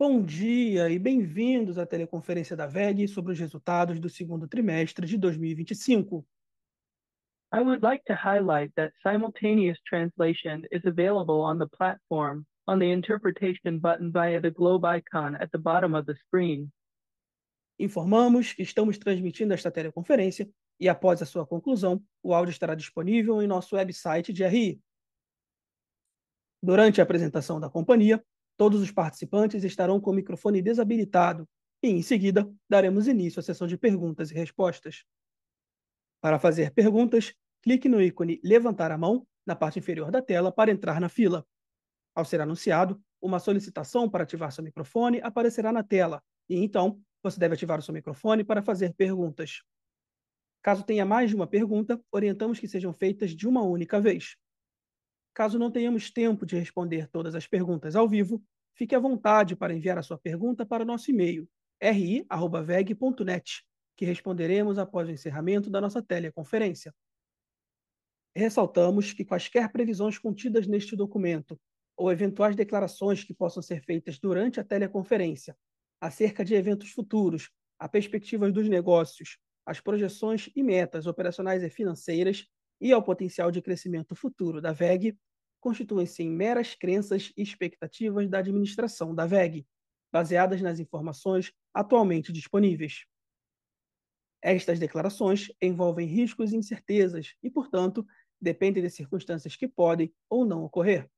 Bom dia e bem-vindos à teleconferência da WEG sobre os resultados do segundo trimestre de 2025. I would like to highlight that simultaneous translation is available on the platform on the interpretation button via the globe icon at the bottom of the screen. Informamos que estamos transmitindo esta teleconferência e, após a sua conclusão, o áudio estará disponível em nosso website de RI. Durante a apresentação da companhia, todos os participantes estarão com o microfone desabilitado e, em seguida, daremos início à sessão de perguntas e respostas. Para fazer perguntas, clique no ícone Levantar a mão na parte inferior da tela para entrar na fila. Ao ser anunciado, uma solicitação para ativar seu microfone aparecerá na tela e, então, você deve ativar o seu microfone para fazer perguntas. Caso tenha mais de uma pergunta, orientamos que sejam feitas de uma única vez. Caso não tenhamos tempo de responder todas as perguntas ao vivo, fique à vontade para enviar a sua pergunta para o nosso e-mail, ri@veg.net, que responderemos após o encerramento da nossa teleconferência. Ressaltamos que quaisquer previsões contidas neste documento ou eventuais declarações que possam ser feitas durante a teleconferência acerca de eventos futuros, as perspectivas dos negócios, as projeções e metas operacionais e financeiras e ao potencial de crescimento futuro da WEG, constituem-se em meras crenças e expectativas da administração da WEG, baseadas nas informações atualmente disponíveis. Estas declarações envolvem riscos e incertezas e, portanto, dependem de circunstâncias que podem ou não ocorrer.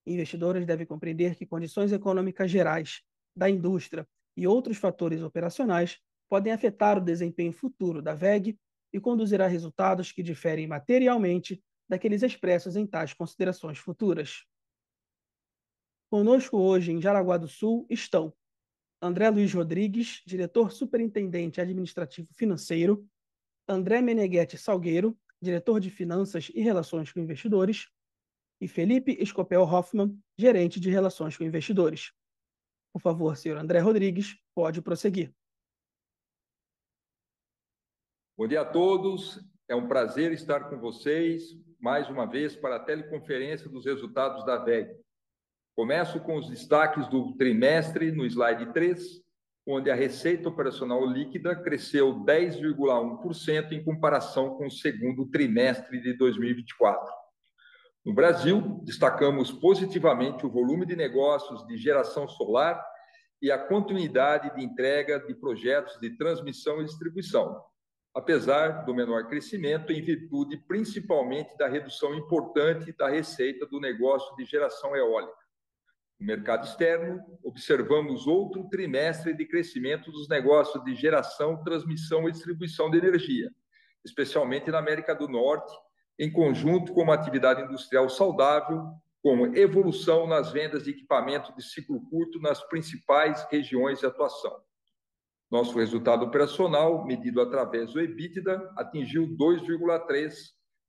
Investidores devem compreender que condições econômicas gerais, da indústria e outros fatores operacionais podem afetar o desempenho futuro da WEG e conduzir a resultados que diferem materialmente daqueles expressos em tais considerações futuras. Conosco hoje em Jaraguá do Sul estão André Luiz Rodrigues, diretor superintendente administrativo financeiro, André Meneghetti Salgueiro, diretor de finanças e relações com investidores, e Felipe Escopel Hoffmann, gerente de relações com investidores. Por favor, senhor André Rodrigues, pode prosseguir. Bom dia a todos, é um prazer estar com vocês mais uma vez para a teleconferência dos resultados da WEG. Começo com os destaques do trimestre no slide 3, onde a receita operacional líquida cresceu 10,1% em comparação com o segundo trimestre de 2024. No Brasil, destacamos positivamente o volume de negócios de geração solar e a continuidade de entrega de projetos de transmissão e distribuição, apesar do menor crescimento em virtude principalmente da redução importante da receita do negócio de geração eólica. No mercado externo, observamos outro trimestre de crescimento dos negócios de geração, transmissão e distribuição de energia, especialmente na América do Norte, em conjunto com uma atividade industrial saudável, com evolução nas vendas de equipamento de ciclo curto nas principais regiões de atuação. Nosso resultado operacional, medido através do EBITDA, atingiu 2,3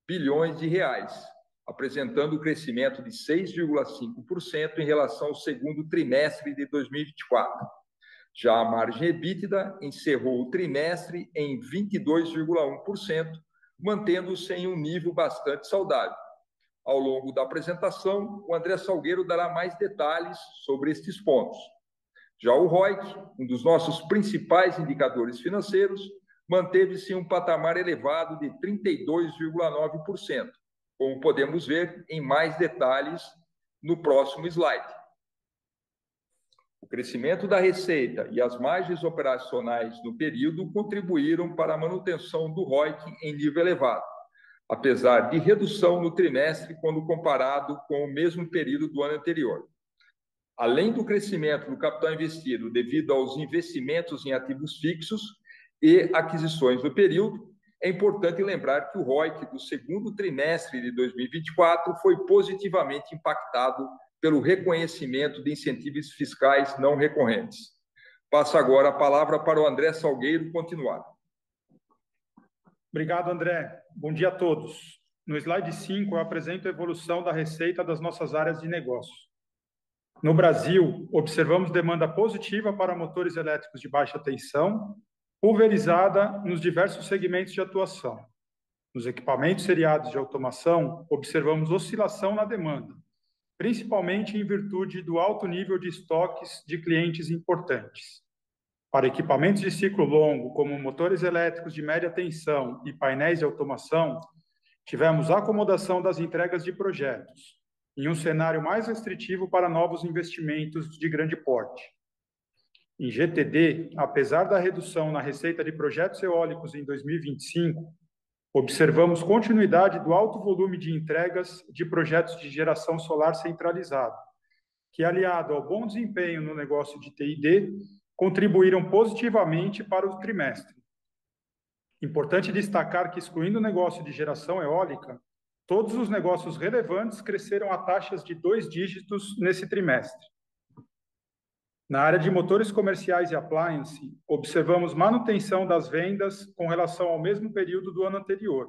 bilhões de reais, apresentando um crescimento de 6,5% em relação ao segundo trimestre de 2024. Já a margem EBITDA encerrou o trimestre em 22,1%, mantendo-se em um nível bastante saudável. Ao longo da apresentação, o André Salgueiro dará mais detalhes sobre estes pontos. Já o ROIC, um dos nossos principais indicadores financeiros, manteve-se em um patamar elevado de 32,9%, como podemos ver em mais detalhes no próximo slide. O crescimento da receita e as margens operacionais no período contribuíram para a manutenção do ROIC em nível elevado, apesar de redução no trimestre quando comparado com o mesmo período do ano anterior. Além do crescimento do capital investido devido aos investimentos em ativos fixos e aquisições no período, é importante lembrar que o ROIC do segundo trimestre de 2024 foi positivamente impactado pelo reconhecimento de incentivos fiscais não recorrentes. Passo agora a palavra para o André Salgueiro continuar. Obrigado, André. Bom dia a todos. No slide 5, eu apresento a evolução da receita das nossas áreas de negócio. No Brasil, observamos demanda positiva para motores elétricos de baixa tensão, pulverizada nos diversos segmentos de atuação. Nos equipamentos seriados de automação, observamos oscilação na demanda, principalmente em virtude do alto nível de estoques de clientes importantes. Para equipamentos de ciclo longo, como motores elétricos de média tensão e painéis de automação, tivemos acomodação das entregas de projetos, em um cenário mais restritivo para novos investimentos de grande porte. Em GTD, apesar da redução na receita de projetos eólicos em 2025, observamos continuidade do alto volume de entregas de projetos de geração solar centralizada, que, aliado ao bom desempenho no negócio de TID, contribuíram positivamente para o trimestre. Importante destacar que, excluindo o negócio de geração eólica, todos os negócios relevantes cresceram a taxas de 2 dígitos nesse trimestre. Na área de motores comerciais e appliance, observamos manutenção das vendas com relação ao mesmo período do ano anterior,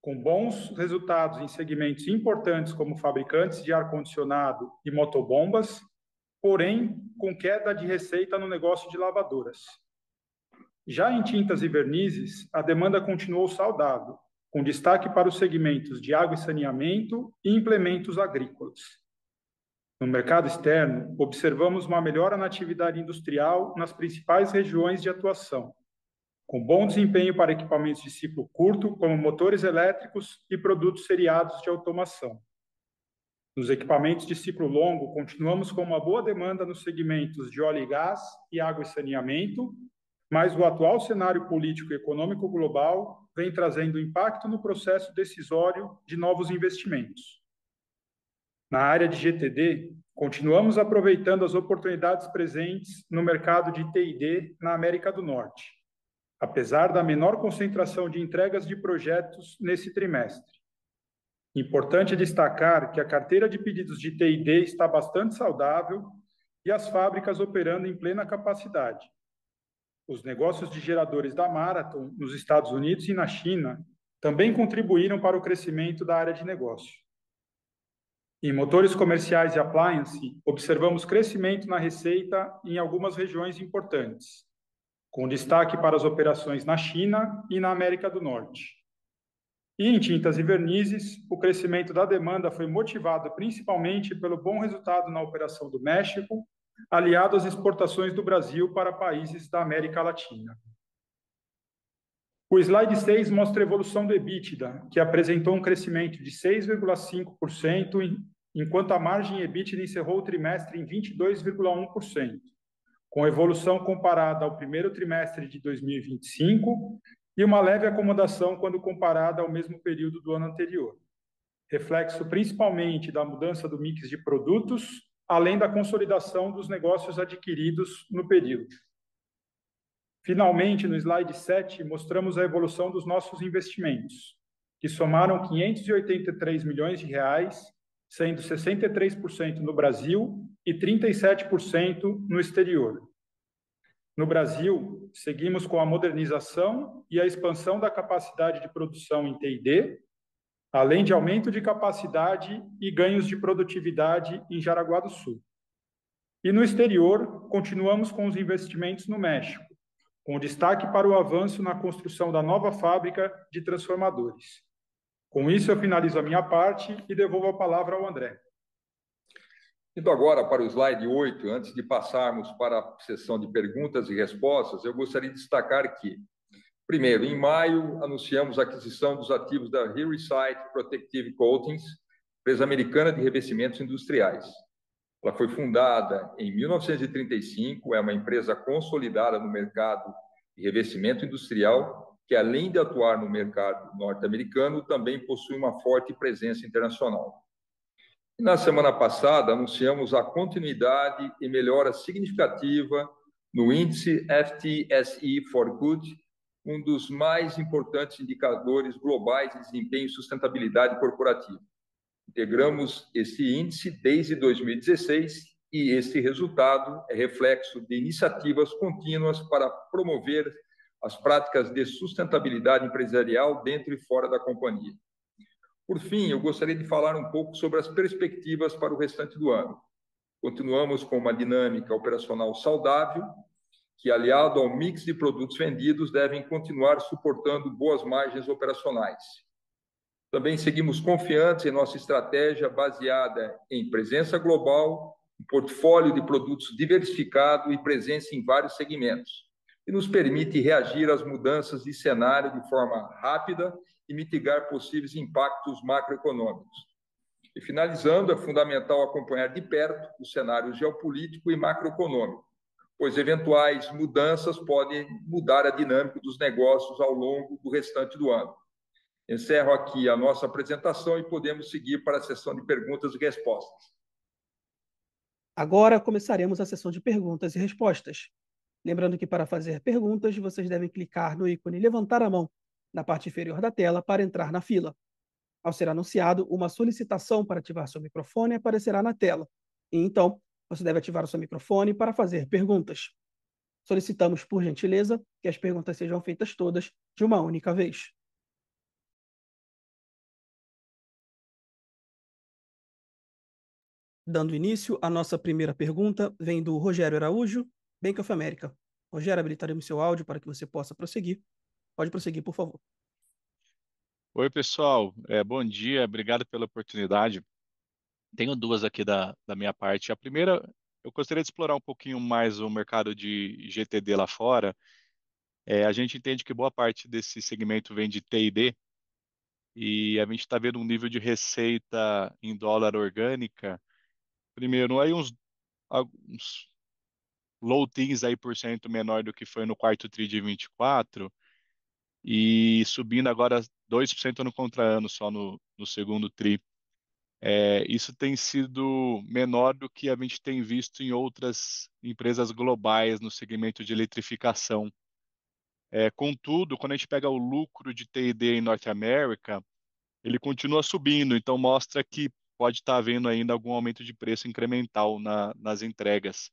com bons resultados em segmentos importantes como fabricantes de ar-condicionado e motobombas, porém com queda de receita no negócio de lavadoras. Já em tintas e vernizes, a demanda continuou saudável, com destaque para os segmentos de água e saneamento e implementos agrícolas. No mercado externo, observamos uma melhora na atividade industrial nas principais regiões de atuação, com bom desempenho para equipamentos de ciclo curto, como motores elétricos e produtos seriados de automação. Nos equipamentos de ciclo longo, continuamos com uma boa demanda nos segmentos de óleo e gás e água e saneamento, mas o atual cenário político e econômico global vem trazendo impacto no processo decisório de novos investimentos. Na área de GTD, continuamos aproveitando as oportunidades presentes no mercado de TID na América do Norte, apesar da menor concentração de entregas de projetos nesse trimestre. Importante destacar que a carteira de pedidos de TID está bastante saudável e as fábricas operando em plena capacidade. Os negócios de geradores da Marathon nos Estados Unidos e na China também contribuíram para o crescimento da área de negócio. Em motores comerciais e appliance, observamos crescimento na receita em algumas regiões importantes, com destaque para as operações na China e na América do Norte. E em tintas e vernizes, o crescimento da demanda foi motivado principalmente pelo bom resultado na operação do México, aliado às exportações do Brasil para países da América Latina. O slide 6 mostra a evolução do EBITDA, que apresentou um crescimento de 6,5%, enquanto a margem EBITDA encerrou o trimestre em 22,1%, com evolução comparada ao primeiro trimestre de 2025 e uma leve acomodação quando comparada ao mesmo período do ano anterior, reflexo principalmente da mudança do mix de produtos, além da consolidação dos negócios adquiridos no período. Finalmente, no slide 7, mostramos a evolução dos nossos investimentos, que somaram 583 milhões de reais, sendo 63% no Brasil e 37% no exterior. No Brasil, seguimos com a modernização e a expansão da capacidade de produção em TID, além de aumento de capacidade e ganhos de produtividade em Jaraguá do Sul. E no exterior, continuamos com os investimentos no México, com destaque para o avanço na construção da nova fábrica de transformadores. Com isso, eu finalizo a minha parte e devolvo a palavra ao André. Indo agora para o slide 8, antes de passarmos para a sessão de perguntas e respostas, eu gostaria de destacar que, primeiro, em maio, anunciamos a aquisição dos ativos da Heresite Protective Coatings, empresa americana de revestimentos industriais. Ela foi fundada em 1935, é uma empresa consolidada no mercado de revestimento industrial, que, além de atuar no mercado norte-americano, também possui uma forte presença internacional. E na semana passada, anunciamos a continuidade e melhora significativa no índice FTSE4Good, um dos mais importantes indicadores globais de desempenho e sustentabilidade corporativa. Integramos esse índice desde 2016 e esse resultado é reflexo de iniciativas contínuas para promover as práticas de sustentabilidade empresarial dentro e fora da companhia. Por fim, eu gostaria de falar um pouco sobre as perspectivas para o restante do ano. Continuamos com uma dinâmica operacional saudável, que, aliado ao mix de produtos vendidos, devem continuar suportando boas margens operacionais. Também seguimos confiantes em nossa estratégia baseada em presença global, um portfólio de produtos diversificado e presença em vários segmentos, que nos permite reagir às mudanças de cenário de forma rápida e mitigar possíveis impactos macroeconômicos. E finalizando, é fundamental acompanhar de perto o cenário geopolítico e macroeconômico, pois eventuais mudanças podem mudar a dinâmica dos negócios ao longo do restante do ano. Encerro aqui a nossa apresentação e podemos seguir para a sessão de perguntas e respostas. Agora começaremos a sessão de perguntas e respostas. Lembrando que para fazer perguntas, vocês devem clicar no ícone levantar a mão na parte inferior da tela para entrar na fila. Ao ser anunciado, uma solicitação para ativar seu microfone aparecerá na tela. E então, você deve ativar o seu microfone para fazer perguntas. Solicitamos, por gentileza, que as perguntas sejam feitas todas de uma única vez. Dando início, a nossa primeira pergunta vem do Rogério Araújo, Bank of America. Rogério, habilitaremos seu áudio para que você possa prosseguir. Pode prosseguir, por favor. Oi, pessoal. Bom dia, obrigado pela oportunidade. Tenho duas aqui da minha parte. A primeira, eu gostaria de explorar um pouquinho mais o mercado de GTD lá fora. A gente entende que boa parte desse segmento vem de T&D e a gente está vendo um nível de receita em dólar orgânica. Primeiro, aí uns low teens aí por cento menor do que foi no quarto tri de 24 e subindo agora 2% no contra-ano só no segundo tri. Isso tem sido menor do que a gente tem visto em outras empresas globais no segmento de eletrificação. Contudo, quando a gente pega o lucro de T&D em Norte América, ele continua subindo, então mostra que pode estar havendo ainda algum aumento de preço incremental nas entregas.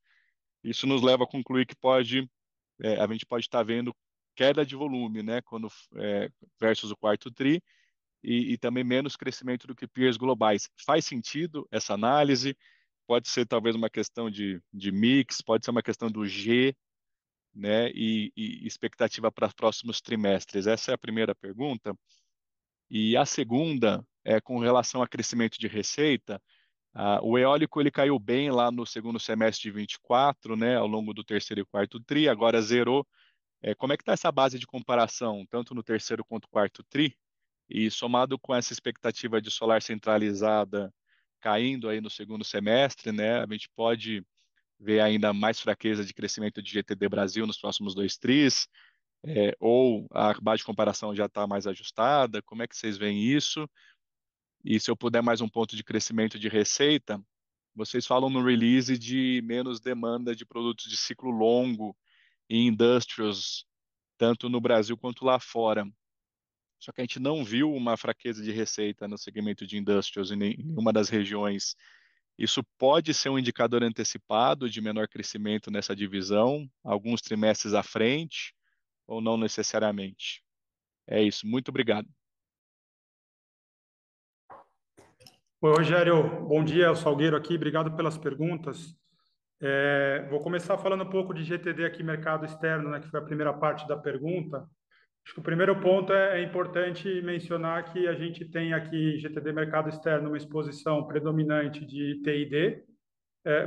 Isso nos leva a concluir que a gente pode estar vendo queda de volume, né, versus o quarto tri, e também menos crescimento do que peers globais. Faz sentido essa análise? Pode ser talvez uma questão de mix, pode ser uma questão do G, né? E expectativa para os próximos trimestres. Essa é a primeira pergunta. E a segunda é com relação a crescimento de receita. O eólico ele caiu bem lá no segundo semestre de 24, né? Ao longo do terceiro e quarto tri, agora zerou. Como é que está essa base de comparação, tanto no terceiro quanto quarto tri? E somado com essa expectativa de solar centralizada caindo aí no segundo semestre, né, a gente pode ver ainda mais fraqueza de crescimento de GTD Brasil nos próximos dois tris, ou a base de comparação já está mais ajustada? Como é que vocês veem isso? E se eu puder mais um ponto de crescimento de receita, vocês falam no release de menos demanda de produtos de ciclo longo e industrials, tanto no Brasil quanto lá fora. Só que a gente não viu uma fraqueza de receita no segmento de industrials em nenhuma das regiões. Isso pode ser um indicador antecipado de menor crescimento nessa divisão, alguns trimestres à frente, ou não necessariamente. É isso. Muito obrigado. Oi, Rogério, bom dia, é o Salgueiro aqui, obrigado pelas perguntas. Vou começar falando um pouco de GTD aqui, mercado externo, né, que foi a primeira parte da pergunta. Acho que o primeiro ponto é importante mencionar que a gente tem aqui, GTD mercado externo, uma exposição predominante de TID,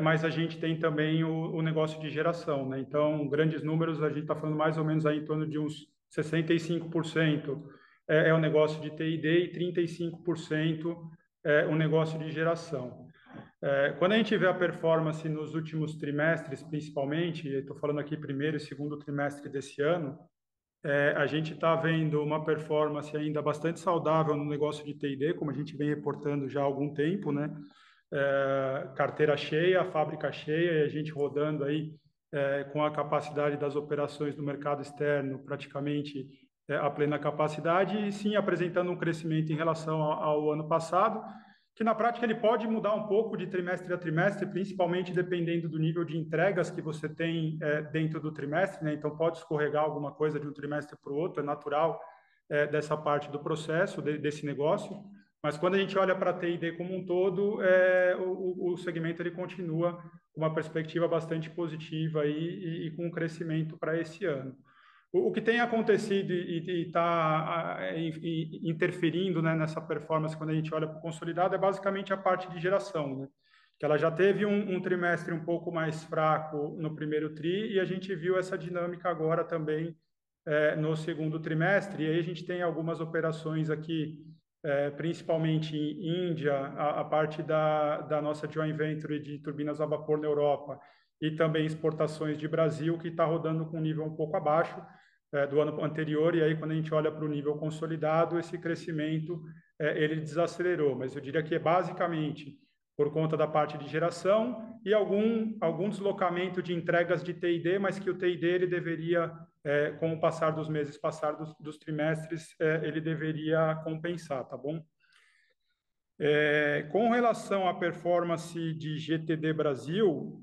mas a gente tem também o negócio de geração, né? Então, grandes números, a gente está falando mais ou menos aí em torno de uns 65% é o negócio de TID e 35% é o negócio de geração. Quando a gente vê a performance nos últimos trimestres, principalmente, estou falando aqui primeiro e segundo trimestre desse ano, a gente está vendo uma performance ainda bastante saudável no negócio de T&D, como a gente vem reportando já há algum tempo, né? Carteira cheia, fábrica cheia, e a gente rodando aí com a capacidade das operações do mercado externo praticamente a plena capacidade, e sim apresentando um crescimento em relação ao ano passado, que na prática ele pode mudar um pouco de trimestre a trimestre, principalmente dependendo do nível de entregas que você tem dentro do trimestre, né? Então pode escorregar alguma coisa de um trimestre para o outro, é natural dessa parte do processo, desse negócio, mas quando a gente olha para a T&D como um todo, o segmento ele continua com uma perspectiva bastante positiva aí, e com um crescimento para esse ano. O que tem acontecido e está interferindo, né, nessa performance quando a gente olha para o consolidado é basicamente a parte de geração, né? Que ela já teve um trimestre um pouco mais fraco no primeiro tri e a gente viu essa dinâmica agora também no segundo trimestre. E aí a gente tem algumas operações aqui, principalmente em Índia, a parte da nossa joint venture de turbinas a vapor na Europa e também exportações de Brasil, que está rodando com um nível um pouco abaixo do ano anterior, e aí quando a gente olha para o nível consolidado, esse crescimento ele desacelerou, mas eu diria que é basicamente por conta da parte de geração e algum deslocamento de entregas de T&D, mas que o T&D ele deveria, com o passar dos meses, passar dos trimestres, ele deveria compensar, tá bom? Com relação à performance de GTD Brasil,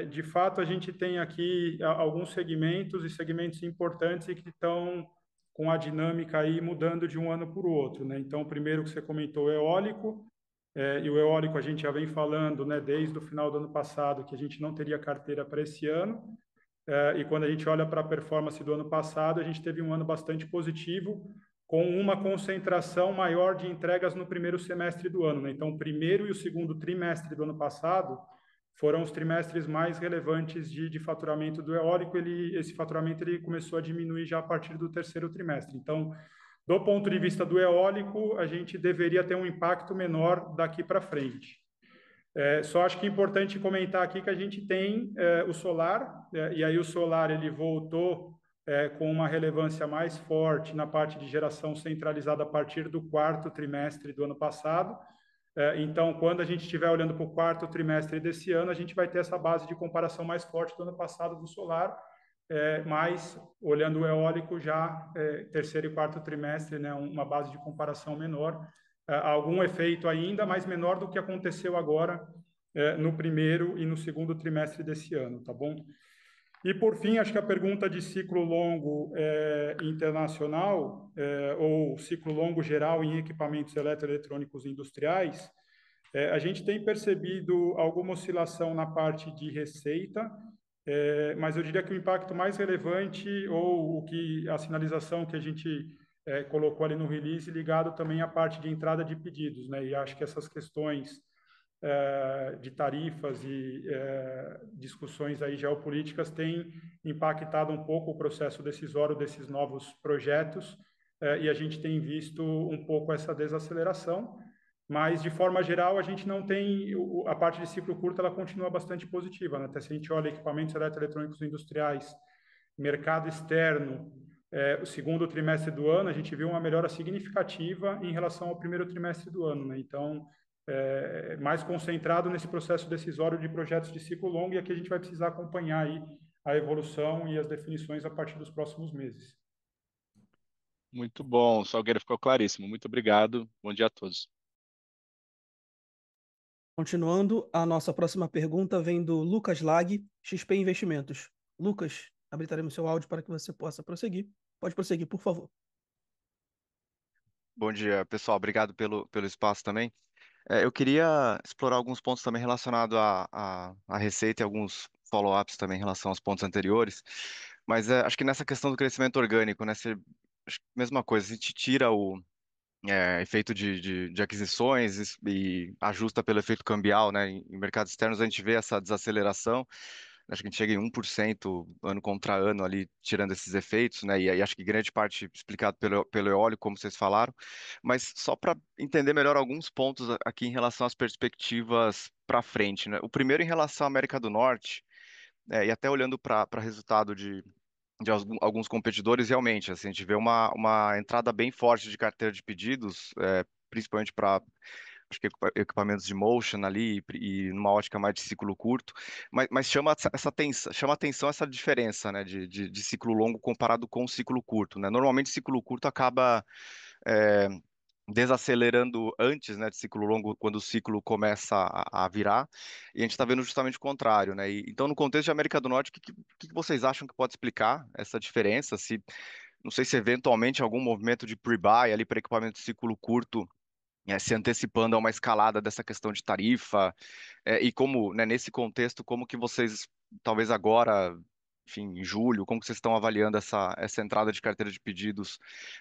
de fato a gente tem aqui alguns segmentos e segmentos importantes e que estão com a dinâmica aí mudando de um ano para o outro, né? Então, o primeiro que você comentou, é eólico, e o eólico a gente já vem falando, né, desde o final do ano passado que a gente não teria carteira para esse ano, e quando a gente olha para a performance do ano passado, a gente teve um ano bastante positivo, com uma concentração maior de entregas no primeiro semestre do ano, né? Então, o primeiro e o segundo trimestre do ano passado foram os trimestres mais relevantes de faturamento do eólico. Esse faturamento ele começou a diminuir já a partir do terceiro trimestre. Então, do ponto de vista do eólico, a gente deveria ter um impacto menor daqui para frente. Só acho que é importante comentar aqui que a gente tem o solar, e aí o solar ele voltou com uma relevância mais forte na parte de geração centralizada a partir do quarto trimestre do ano passado. Então, quando a gente estiver olhando para o quarto trimestre desse ano, a gente vai ter essa base de comparação mais forte do ano passado do solar, mas olhando o eólico já terceiro e quarto trimestre, né, uma base de comparação menor, algum efeito ainda, mas menor do que aconteceu agora no primeiro e no segundo trimestre desse ano, tá bom? E por fim, acho que a pergunta de ciclo longo internacional ou ciclo longo geral em equipamentos eletroeletrônicos industriais, a gente tem percebido alguma oscilação na parte de receita, mas eu diria que o impacto mais relevante ou a sinalização que a gente colocou ali no release ligado também à parte de entrada de pedidos, né? E acho que essas questões de tarifas e discussões aí geopolíticas têm impactado um pouco o processo decisório desses novos projetos, e a gente tem visto um pouco essa desaceleração. Mas, de forma geral, a gente não tem... A parte de ciclo curto, ela continua bastante positiva, né? Até se a gente olha equipamentos eletroeletrônicos industriais, mercado externo, o segundo trimestre do ano, a gente viu uma melhora significativa em relação ao primeiro trimestre do ano, né? Então, mais concentrado nesse processo decisório de projetos de ciclo longo, e aqui a gente vai precisar acompanhar aí a evolução e as definições a partir dos próximos meses. Muito bom, Salgueiro, ficou claríssimo. Muito obrigado. Bom dia a todos. Continuando, a nossa próxima pergunta vem do Lucas Lag, XP Investimentos. Lucas, habilitaremos seu áudio para que você possa prosseguir. Pode prosseguir, por favor. Bom dia, pessoal. Obrigado pelo espaço também. Eu queria explorar alguns pontos também relacionados à receita e alguns follow-ups também em relação aos pontos anteriores. Mas acho que nessa questão do crescimento orgânico, né, acho que mesma coisa, a gente tira o efeito de aquisições e ajusta pelo efeito cambial, né? Em mercados externos a gente vê essa desaceleração. Acho que a gente chega em 1% ano contra ano ali, tirando esses efeitos, né? E aí acho que grande parte explicado pelo eólico, como vocês falaram. Mas só para entender melhor alguns pontos aqui em relação às perspectivas para frente, né? O primeiro em relação à América do Norte, e até olhando para resultado de alguns competidores, realmente, assim, a gente vê uma entrada bem forte de carteira de pedidos, principalmente para acho que equipamentos de motion ali e numa ótica mais de ciclo curto, mas chama atenção essa diferença, né, de ciclo longo comparado com o ciclo curto, né? Normalmente ciclo curto acaba é, desacelerando antes, né, de ciclo longo, quando o ciclo começa a virar, e a gente está vendo justamente o contrário, né? Então, no contexto de América do Norte, o que vocês acham que pode explicar essa diferença? Se, não sei se eventualmente algum movimento de pre-buy ali para equipamento de ciclo curto se antecipando a uma escalada dessa questão de tarifa, e como, né, nesse contexto, como que vocês, talvez agora, enfim, em julho? Como que vocês estão avaliando essa entrada de carteira de pedidos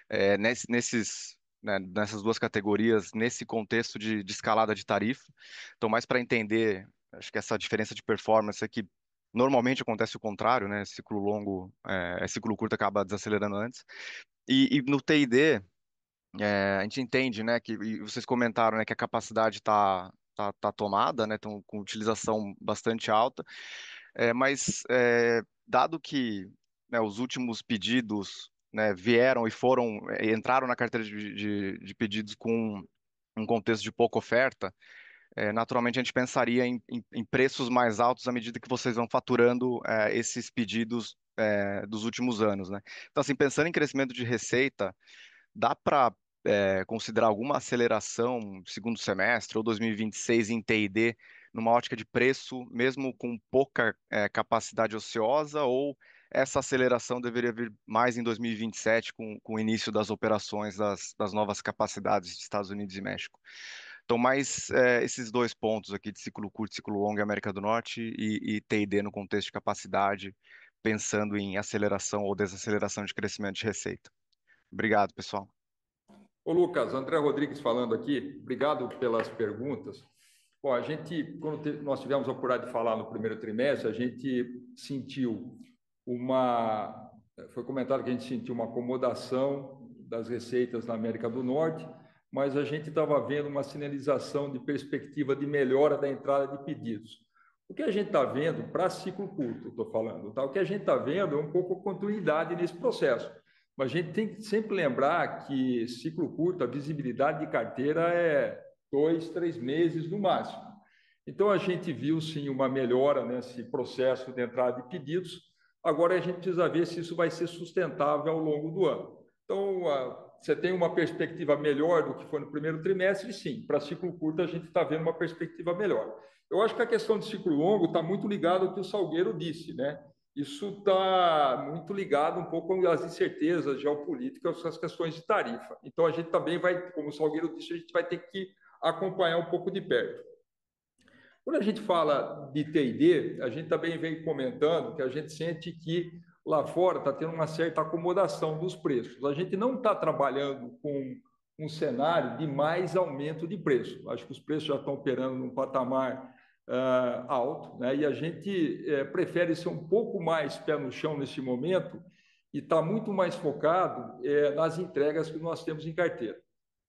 né, nessas duas categorias, nesse contexto de escalada de tarifa? Então, mais para entender, acho que essa diferença de performance aqui normalmente acontece o contrário, né? Ciclo longo, ciclo curto acaba desacelerando antes. E no TID, a gente entende, né, que e vocês comentaram, né, que a capacidade tá tomada, né, estão com utilização bastante alta, mas dado que, né, os últimos pedidos, né, vieram e entraram na carteira de pedidos com um contexto de pouca oferta, naturalmente a gente pensaria em preços mais altos à medida que vocês vão faturando esses pedidos dos últimos anos, né? Então, assim, pensando em crescimento de receita, dá para considerar alguma aceleração segundo semestre ou 2026 em T&D numa ótica de preço, mesmo com pouca capacidade ociosa, ou essa aceleração deveria vir mais em 2027 com o início das operações das novas capacidades de Estados Unidos e México? Então, mais esses dois pontos aqui de ciclo curto, ciclo longo em América do Norte e T&D no contexto de capacidade, pensando em aceleração ou desaceleração de crescimento de receita. Obrigado, pessoal. Ô, Lucas, André Rodrigues falando aqui, obrigado pelas perguntas. Bom, quando nós tivemos a oportunidade de falar no primeiro trimestre, a gente sentiu foi comentado que a gente sentiu uma acomodação das receitas na América do Norte, mas a gente estava vendo uma sinalização de perspectiva de melhora da entrada de pedidos. O que a gente está vendo, para ciclo curto, estou falando, tá? O que a gente está vendo é um pouco continuidade nesse processo. Mas a gente tem que sempre lembrar que ciclo curto, a visibilidade de carteira é 2, 3 meses no máximo. Então, a gente viu, sim, uma melhora nesse processo de entrada de pedidos. Agora, a gente precisa ver se isso vai ser sustentável ao longo do ano. Então, você tem uma perspectiva melhor do que foi no primeiro trimestre? Sim, para ciclo curto, a gente está vendo uma perspectiva melhor. Eu acho que a questão de ciclo longo está muito ligada ao que o Salgueiro disse, né? Isso está muito ligado um pouco às incertezas geopolíticas, às questões de tarifa. Então, a gente também vai, como o Salgueiro disse, a gente vai ter que acompanhar um pouco de perto. Quando a gente fala de T&D, a gente também vem comentando que a gente sente que lá fora está tendo uma certa acomodação dos preços. A gente não está trabalhando com um cenário de mais aumento de preço. Acho que os preços já estão operando num patamar alto, né? E a gente prefere ser um pouco mais pé no chão nesse momento e está muito mais focado nas entregas que nós temos em carteira.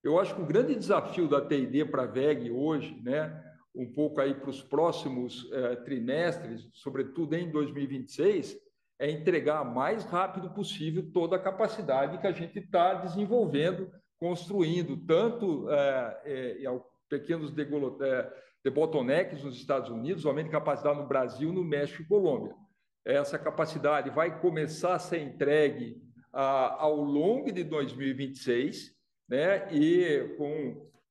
Eu acho que o grande desafio da T&D para a VEG hoje, né, um pouco aí para os próximos trimestres, sobretudo em 2026, é entregar mais rápido possível toda a capacidade que a gente está desenvolvendo, construindo, tanto pequenos debottlenecks nos Estados Unidos, aumento de capacidade no Brasil, no México e Colômbia. Essa capacidade vai começar a ser entregue ao longo de 2026, né? E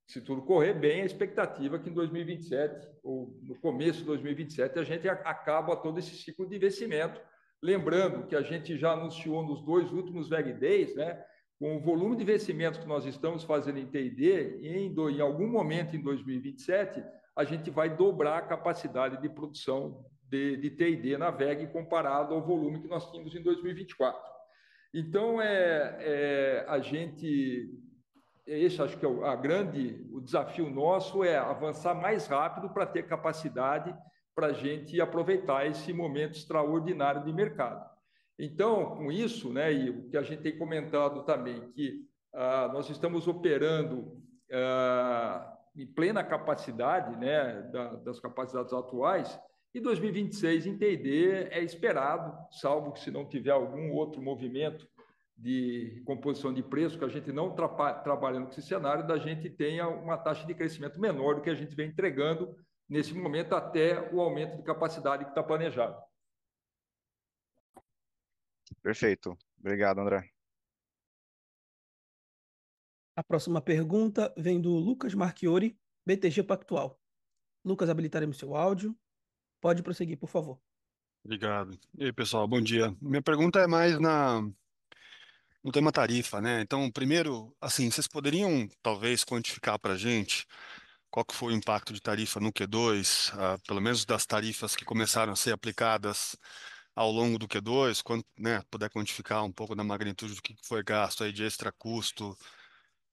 se tudo correr bem, a expectativa é que em 2027, ou no começo de 2027, a gente acaba todo esse ciclo de investimento. Lembrando que a gente já anunciou nos 2 últimos VEG Days, né? Com o volume de investimento que nós estamos fazendo em T&D, em algum momento em 2027, a gente vai dobrar a capacidade de produção de T&D na VEG comparado ao volume que nós tínhamos em 2024. Então, a gente... Esse acho que é o desafio nosso é avançar mais rápido para ter capacidade para a gente aproveitar esse momento extraordinário de mercado. Então, com isso, né, e o que a gente tem comentado também, que nós estamos operando em plena capacidade, né, das capacidades atuais, e 2026 em T&D é esperado, salvo que se não tiver algum outro movimento de composição de preço, que a gente não trabalhando com esse cenário, da gente tenha uma taxa de crescimento menor do que a gente vem entregando nesse momento até o aumento de capacidade que está planejado. Perfeito. Obrigado, André. A próxima pergunta vem do Lucas Marchiori, BTG Pactual. Lucas, habilitaremos seu áudio. Pode prosseguir, por favor. Obrigado. E aí, pessoal, bom dia. Minha pergunta é mais no tema tarifa, né? Então, primeiro, assim, vocês poderiam talvez quantificar para a gente qual que foi o impacto de tarifa no Q2, pelo menos das tarifas que começaram a ser aplicadas ao longo do Q2, quando, né, puder quantificar um pouco da magnitude do que foi gasto aí de extra custo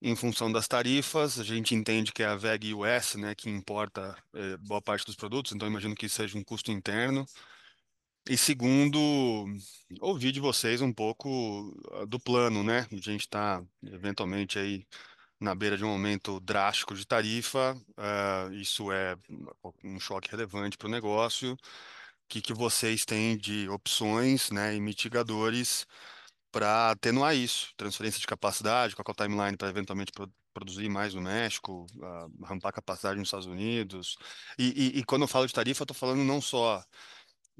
em função das tarifas. A gente entende que é a WEG US, né, que importa boa parte dos produtos, então imagino que seja um custo interno. E segundo, ouvir de vocês um pouco do plano, né? A gente está eventualmente aí na beira de um aumento drástico de tarifa, isso é um choque relevante para o negócio. O que vocês têm de opções, né, e mitigadores para atenuar isso? Transferência de capacidade, qual que é o timeline para eventualmente produzir mais no México, rampar capacidade nos Estados Unidos? E quando eu falo de tarifa, eu estou falando não só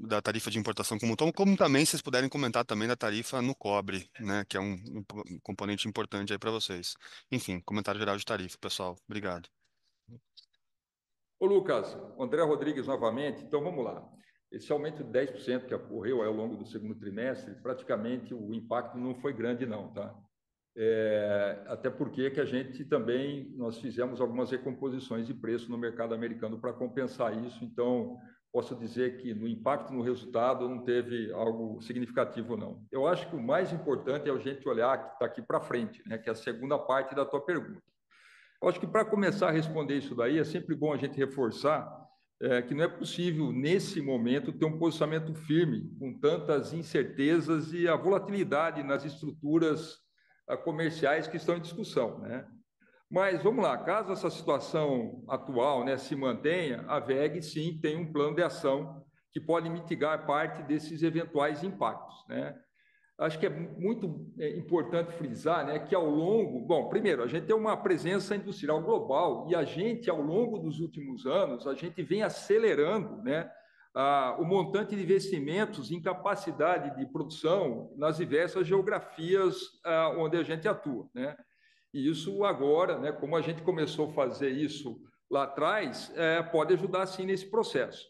da tarifa de importação como um todo, como também vocês puderem comentar também da tarifa no cobre, né, que é um componente importante aí para vocês. Enfim, comentário geral de tarifa, pessoal. Obrigado. Ô, Lucas, André Rodrigues novamente. Então, vamos lá. Esse aumento de 10% que ocorreu ao longo do segundo trimestre, praticamente o impacto não foi grande, não, tá? Até porque que a gente também, nós fizemos algumas recomposições de preço no mercado americano para compensar isso, então posso dizer que no impacto no resultado não teve algo significativo, não. Eu acho que o mais importante é a gente olhar que está aqui para frente, né, que é a segunda parte da tua pergunta. Eu acho que para começar a responder isso daí, é sempre bom a gente reforçar que não é possível, nesse momento, ter um posicionamento firme, com tantas incertezas e a volatilidade nas estruturas comerciais que estão em discussão, né? Mas vamos lá, caso essa situação atual, né, se mantenha, a WEG sim tem um plano de ação que pode mitigar parte desses eventuais impactos, né? Acho que é muito importante frisar, né, que ao longo, bom, primeiro, a gente tem uma presença industrial global e a gente, ao longo dos últimos anos, a gente vem acelerando, né, o montante de investimentos em capacidade de produção nas diversas geografias onde a gente atua, né? E isso agora, né, como a gente começou a fazer isso lá atrás, pode ajudar sim nesse processo.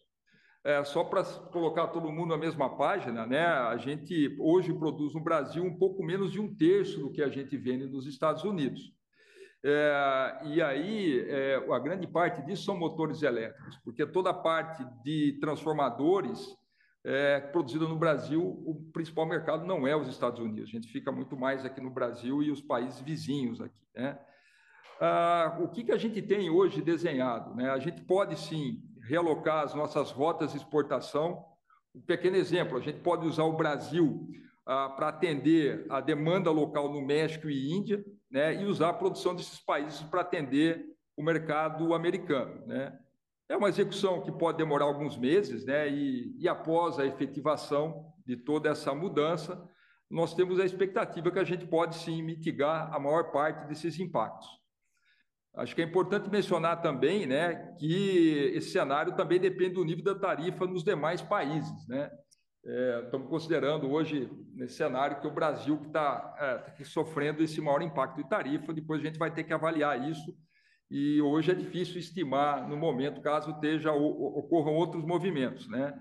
Só para colocar todo mundo na mesma página, né? A gente hoje produz no Brasil um pouco menos de um terço do que a gente vende nos Estados Unidos. E aí, a grande parte disso são motores elétricos, porque toda a parte de transformadores produzida no Brasil, o principal mercado não é os Estados Unidos. A gente fica muito mais aqui no Brasil e os países vizinhos aqui, né? O que a gente tem hoje desenhado, né? A gente pode sim realocar as nossas rotas de exportação. Um pequeno exemplo, a gente pode usar o Brasil para atender a demanda local no México e Índia, né? E usar a produção desses países para atender o mercado americano, né? É uma execução que pode demorar alguns meses, né? E após a efetivação de toda essa mudança, nós temos a expectativa que a gente pode sim mitigar a maior parte desses impactos. Acho que é importante mencionar também, né, que esse cenário também depende do nível da tarifa nos demais países, né? Estamos considerando hoje, nesse cenário, que o Brasil que está sofrendo esse maior impacto de tarifa, depois a gente vai ter que avaliar isso, e hoje é difícil estimar no momento, caso ocorram outros movimentos, né?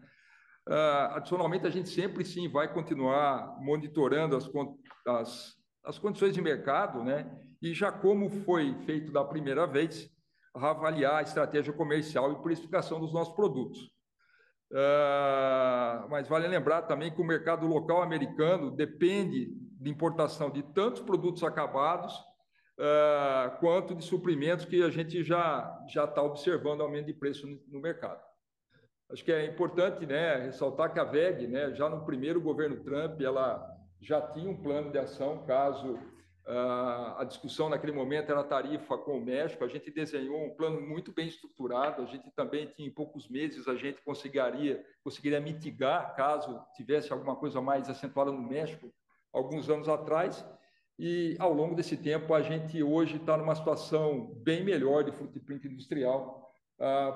Adicionalmente, a gente sempre sim vai continuar monitorando as condições de mercado, né? E já como foi feito da primeira vez, avaliar a estratégia comercial e precificação dos nossos produtos. Mas vale lembrar também que o mercado local americano depende de importação de tantos produtos acabados quanto de suprimentos que a gente já está observando aumento de preço no mercado. Acho que é importante, né, ressaltar que a WEG, né, já no primeiro governo Trump, ela já tinha um plano de ação caso a discussão naquele momento era tarifa com o México. A gente desenhou um plano muito bem estruturado. A gente também tinha, em poucos meses, a gente conseguiria mitigar caso tivesse alguma coisa mais acentuada no México, alguns anos atrás. E, ao longo desse tempo, a gente hoje está numa situação bem melhor de footprint industrial,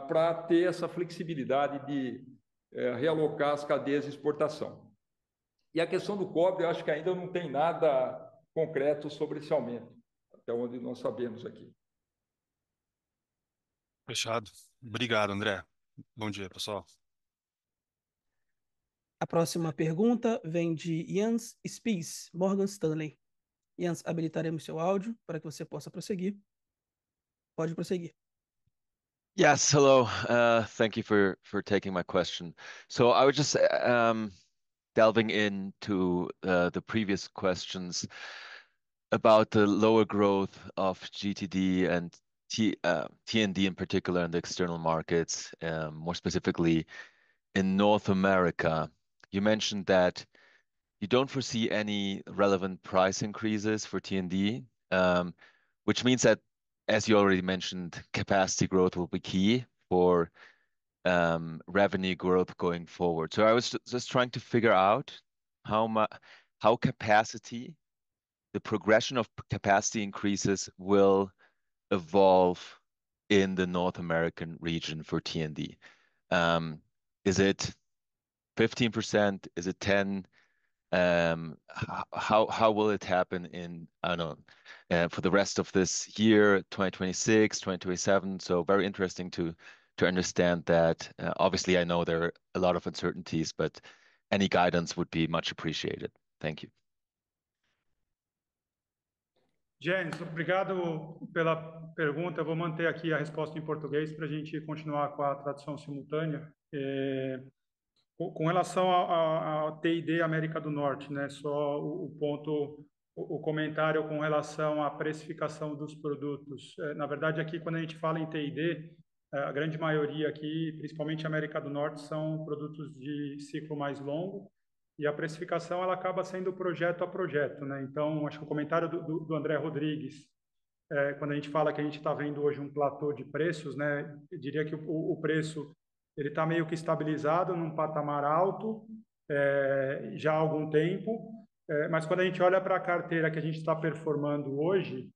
para ter essa flexibilidade de realocar as cadeias de exportação. E a questão do cobre, eu acho que ainda não tem nada concreto sobre esse aumento, até onde nós sabemos aqui. Fechado. Obrigado, André. Bom dia, pessoal. A próxima pergunta vem de Jens Spies, Morgan Stanley. Jens, habilitaremos seu áudio para que você possa prosseguir. Pode prosseguir. Yes, hello. Thank you for taking my question. So I would just delving into the previous questions about the lower growth of GTD and T&D in particular in the external markets, more specifically in North America. You mentioned that you don't foresee any relevant price increases for T&D, which means that, as you already mentioned, capacity growth will be key for revenue growth going forward. So I was just trying to figure out how capacity, the progression of capacity increases will evolve in the North American region for T&D. Is it 15%? Is it 10%? How will it happen in, I don't know, for the rest of this year, 2026, 2027? So very interesting to understand that. Obviously, I know there are a lot of uncertainties, but any guidance would be much appreciated. Thank you. Jens, obrigado pela pergunta. Eu vou manter aqui a resposta em português para a gente continuar com a tradução simultânea. Com relação a T&D América do Norte, né? Só o comentário com relação à precificação dos produtos. Na verdade, aqui quando a gente fala em T&D, a grande maioria aqui, principalmente América do Norte, são produtos de ciclo mais longo e a precificação ela acaba sendo projeto a projeto, né? Então, acho que o comentário do André Rodrigues, quando a gente fala que a gente está vendo hoje um platô de preços, né? Eu diria que o preço ele está meio que estabilizado num patamar alto já há algum tempo, mas quando a gente olha para a carteira que a gente está performando hoje,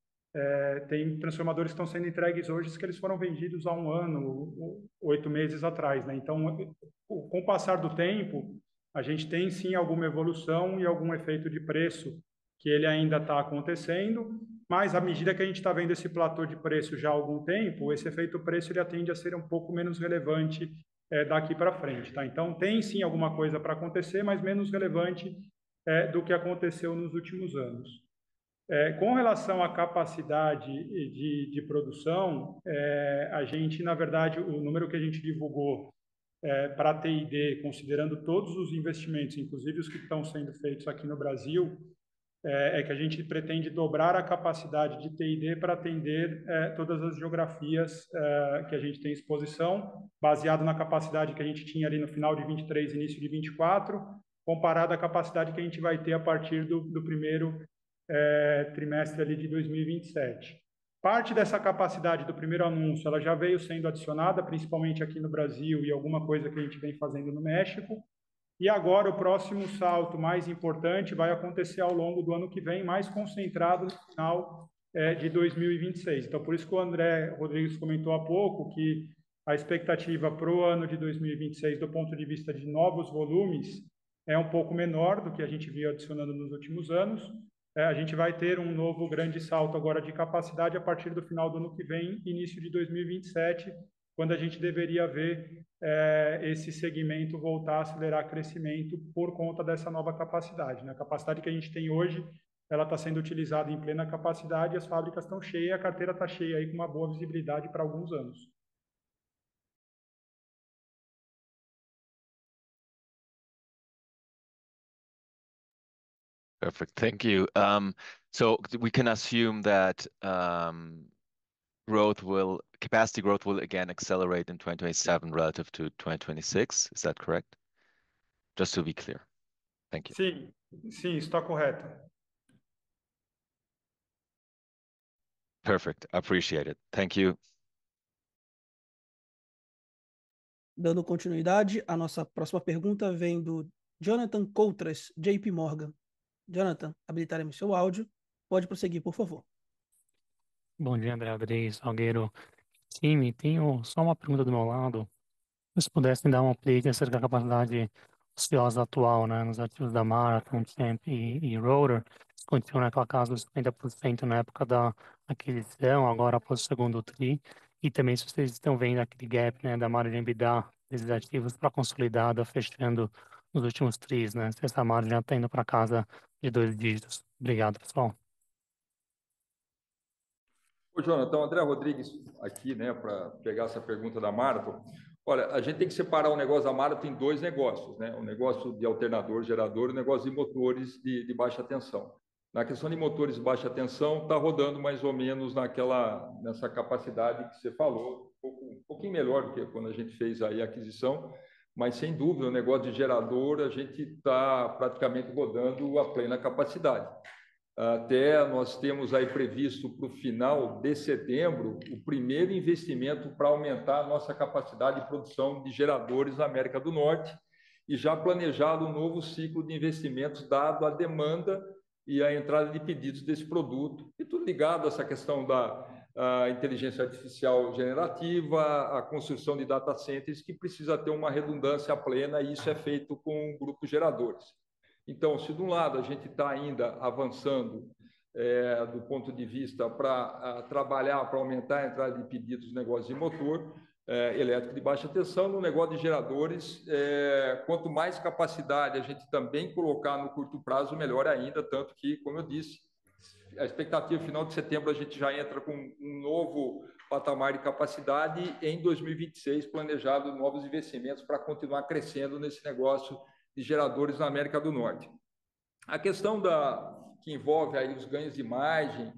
tem transformadores que estão sendo entregues hoje que eles foram vendidos há 1 ano, 8 meses atrás, né? Então, com o passar do tempo, a gente tem sim alguma evolução e algum efeito de preço que ele ainda está acontecendo, mas à medida que a gente está vendo esse platô de preço já há algum tempo, esse efeito preço ele tende a ser um pouco menos relevante daqui para frente, tá? Então tem sim alguma coisa para acontecer, mas menos relevante do que aconteceu nos últimos anos. Com relação à capacidade de produção, a gente, na verdade, o número que a gente divulgou para a T&D, considerando todos os investimentos, inclusive os que estão sendo feitos aqui no Brasil, que a gente pretende dobrar a capacidade de T&D para atender todas as geografias que a gente tem exposição, baseado na capacidade que a gente tinha ali no final de 23, início de 24, comparado à capacidade que a gente vai ter a partir do primeiro trimestre ali de 2027. Parte dessa capacidade do primeiro anúncio, ela já veio sendo adicionada, principalmente aqui no Brasil e alguma coisa que a gente vem fazendo no México. E agora o próximo salto mais importante vai acontecer ao longo do ano que vem, mais concentrado no final de 2026. Então, por isso que o André Rodrigues comentou há pouco que a expectativa para o ano de 2026, do ponto de vista de novos volumes, é um pouco menor do que a gente viu adicionando nos últimos anos. A gente vai ter um novo grande salto agora de capacidade a partir do final do ano que vem, início de 2027, quando a gente deveria ver esse segmento voltar a acelerar crescimento por conta dessa nova capacidade, né? A capacidade que a gente tem hoje, ela está sendo utilizada em plena capacidade, as fábricas estão cheias, a carteira está cheia aí com uma boa visibilidade para alguns anos. Perfect. Thank you. So we can assume that capacity growth will again accelerate in 2027 relative to 2026. Is that correct? Just to be clear. Thank you. Sim, está correto. Perfect. Appreciate it. Thank you. Dando continuidade, a nossa próxima pergunta vem do Jonathan Coutras, JP Morgan. Jonathan, habilitaremos seu áudio. Pode prosseguir, por favor. Bom dia, André Rodrigues, Salgueiro. Time, tenho só uma pergunta do meu lado. Se pudessem dar um update acerca da capacidade ociosa atual, né, nos ativos da Marathon, Champ e Rotor, se continua naquela casa dos 50% na época da aquisição, agora após o segundo TRI, e também se vocês estão vendo aquele gap, né, da margem EBITDA desses ativos para consolidada, fechando nos últimos TRIs, né, se essa margem já está indo para casa de 2 dígitos. Obrigado, pessoal. Ô, Jonathan, André Rodrigues aqui, né, para pegar essa pergunta da Marathon. Olha, a gente tem que separar o negócio da Marathon em dois negócios, né? O negócio de alternador, gerador, e o negócio de motores de baixa tensão. Na questão de motores de baixa tensão, está rodando mais ou menos nessa capacidade que você falou, um pouquinho melhor do que quando a gente fez aí a aquisição, mas sem dúvida, o negócio de gerador, a gente está praticamente rodando a plena capacidade. Até nós temos aí previsto para o final de setembro o primeiro investimento para aumentar a nossa capacidade de produção de geradores na América do Norte e já planejado um novo ciclo de investimentos dado a demanda e a entrada de pedidos desse produto. E tudo ligado a essa questão da inteligência artificial generativa, a construção de data centers que precisa ter uma redundância plena e isso é feito com grupos geradores. Então, se de um lado a gente está ainda avançando do ponto de vista para trabalhar, para aumentar a entrada de pedidos no negócio de motor elétrico de baixa tensão, no negócio de geradores, quanto mais capacidade a gente também colocar no curto prazo, melhor ainda, tanto que, como eu disse, a expectativa final de setembro a gente já entra com um novo patamar de capacidade e em 2026 planejado novos investimentos para continuar crescendo nesse negócio de geradores na América do Norte. A questão que envolve aí os ganhos de margem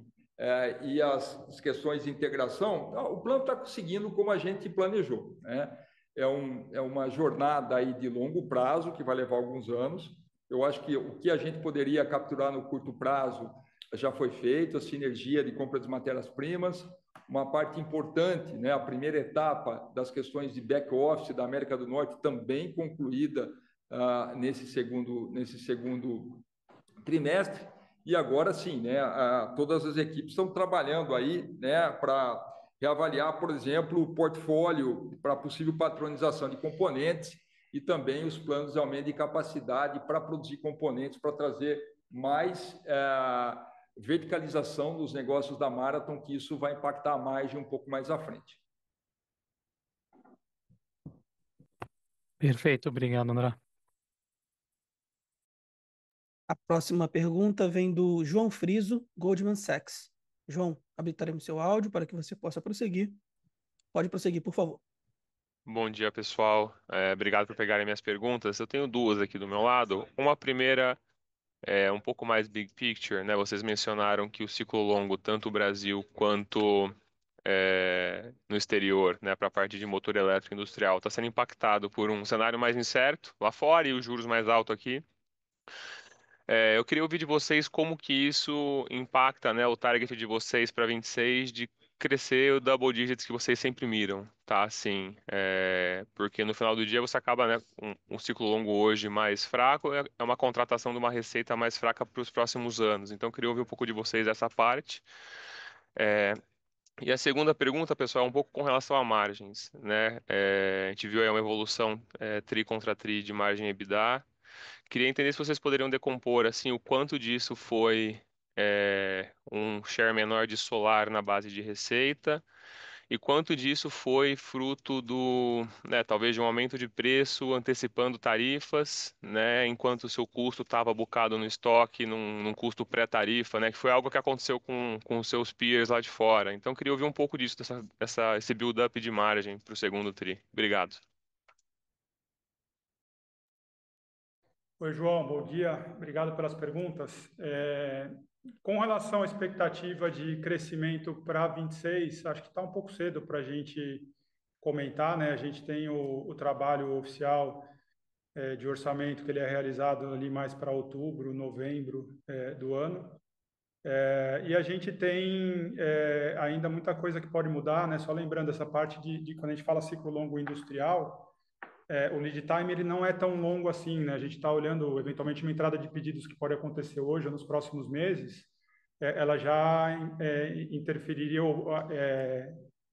e as questões de integração, o plano está conseguindo como a gente planejou, né? É uma jornada aí de longo prazo que vai levar alguns anos. Eu acho que o que a gente poderia capturar no curto prazo já foi feito, a sinergia de compra de matérias-primas, uma parte importante, né, a primeira etapa das questões de back-office da América do Norte também concluída nesse segundo trimestre, e agora sim, né, todas as equipes estão trabalhando aí, né, para reavaliar, por exemplo, o portfólio para possível patronização de componentes e também os planos de aumento de capacidade para produzir componentes, para trazer mais verticalização nos negócios da Marathon, que isso vai impactar a margem um pouco mais à frente. Perfeito, obrigado, André. A próxima pergunta vem do João Friso, Goldman Sachs. João, habilitaremos seu áudio para que você possa prosseguir. Pode prosseguir, por favor. Bom dia, pessoal. Obrigado por pegarem minhas perguntas. Eu tenho duas aqui do meu lado. Uma primeira é um pouco mais big picture, né? Vocês mencionaram que o ciclo longo, tanto o Brasil quanto no exterior, né, para a parte de motor elétrico industrial, está sendo impactado por um cenário mais incerto lá fora e os juros mais altos aqui. Eu queria ouvir de vocês como que isso impacta, né, o target de vocês para 26 de crescer o double digits que vocês sempre miram, tá? Assim, porque no final do dia você acaba, né, um ciclo longo hoje mais fraco, é uma contratação de uma receita mais fraca para os próximos anos. Então, eu queria ouvir um pouco de vocês essa parte. E a segunda pergunta, pessoal, é um pouco com relação a margens, né? A gente viu aí uma evolução tri contra tri de margem EBITDA. Queria entender se vocês poderiam decompor assim o quanto disso foi um share menor de solar na base de receita e quanto disso foi fruto né, talvez de um aumento de preço antecipando tarifas, né, enquanto o seu custo estava bucado no estoque num custo pré-tarifa, né, que foi algo que aconteceu com os seus peers lá de fora. Então queria ouvir um pouco disso, esse build-up de margem para o segundo tri. Obrigado. Oi, João, bom dia. Obrigado pelas perguntas. Com relação à expectativa de crescimento para 26, acho que está um pouco cedo para a gente comentar, né? A gente tem o trabalho oficial de orçamento que ele é realizado ali mais para outubro, novembro do ano. E a gente tem ainda muita coisa que pode mudar, né? Só lembrando essa parte de quando a gente fala ciclo longo industrial, o lead time ele não é tão longo assim, né? A gente está olhando eventualmente uma entrada de pedidos que pode acontecer hoje ou nos próximos meses, ela já interferiria ou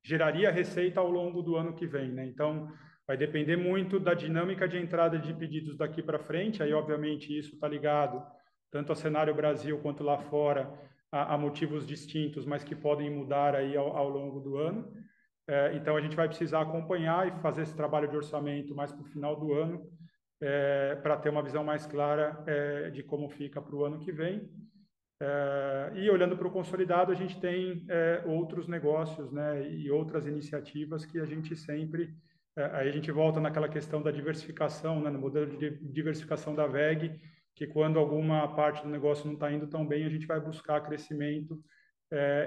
geraria receita ao longo do ano que vem, né? Então vai depender muito da dinâmica de entrada de pedidos daqui para frente. Aí obviamente isso está ligado tanto ao cenário Brasil quanto lá fora a motivos distintos, mas que podem mudar aí ao longo do ano. Então, a gente vai precisar acompanhar e fazer esse trabalho de orçamento mais para o final do ano, para ter uma visão mais clara de como fica para o ano que vem. E olhando para o consolidado, a gente tem outros negócios, né, e outras iniciativas que a gente sempre Aí a gente volta naquela questão da diversificação, né, no modelo de diversificação da WEG, que quando alguma parte do negócio não está indo tão bem, a gente vai buscar crescimento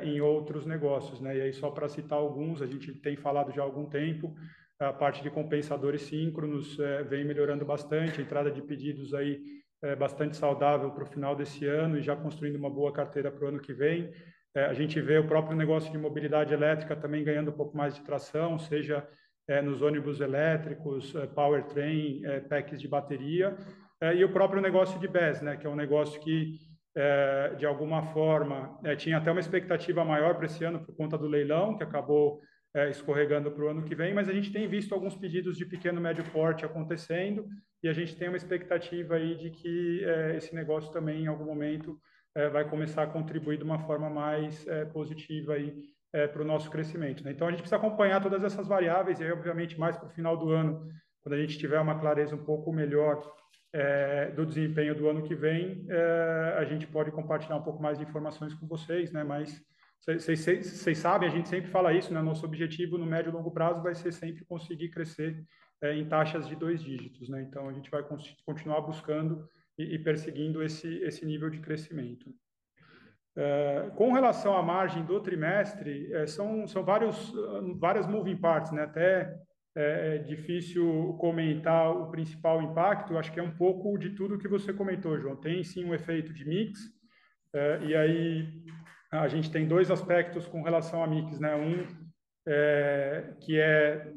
em outros negócios, né? E aí, só para citar alguns, a gente tem falado já há algum tempo, a parte de compensadores síncronos vem melhorando bastante, a entrada de pedidos aí bastante saudável para o final desse ano e já construindo uma boa carteira para o ano que vem. A gente vê o próprio negócio de mobilidade elétrica também ganhando um pouco mais de tração, seja nos ônibus elétricos, powertrain, packs de bateria, e o próprio negócio de BES, né, que é um negócio que, de alguma forma, tinha até uma expectativa maior para esse ano por conta do leilão, que acabou escorregando para o ano que vem, mas a gente tem visto alguns pedidos de pequeno e médio porte acontecendo, e a gente tem uma expectativa aí de que esse negócio também, em algum momento, vai começar a contribuir de uma forma mais positiva aí para o nosso crescimento, né? Então, a gente precisa acompanhar todas essas variáveis e, aí, obviamente, mais para o final do ano, quando a gente tiver uma clareza um pouco melhor do desempenho do ano que vem, a gente pode compartilhar um pouco mais de informações com vocês, né? Mas vocês sabem, a gente sempre fala isso, né? Nosso objetivo no médio e longo prazo vai ser sempre conseguir crescer em taxas de 2 dígitos, né? Então, a gente vai continuar buscando e perseguindo esse nível de crescimento. Com relação à margem do trimestre, são várias moving parts, né? Até é difícil comentar o principal impacto, acho que é um pouco de tudo que você comentou, João. Tem sim um efeito de mix, e aí a gente tem dois aspectos com relação a mix, né? Que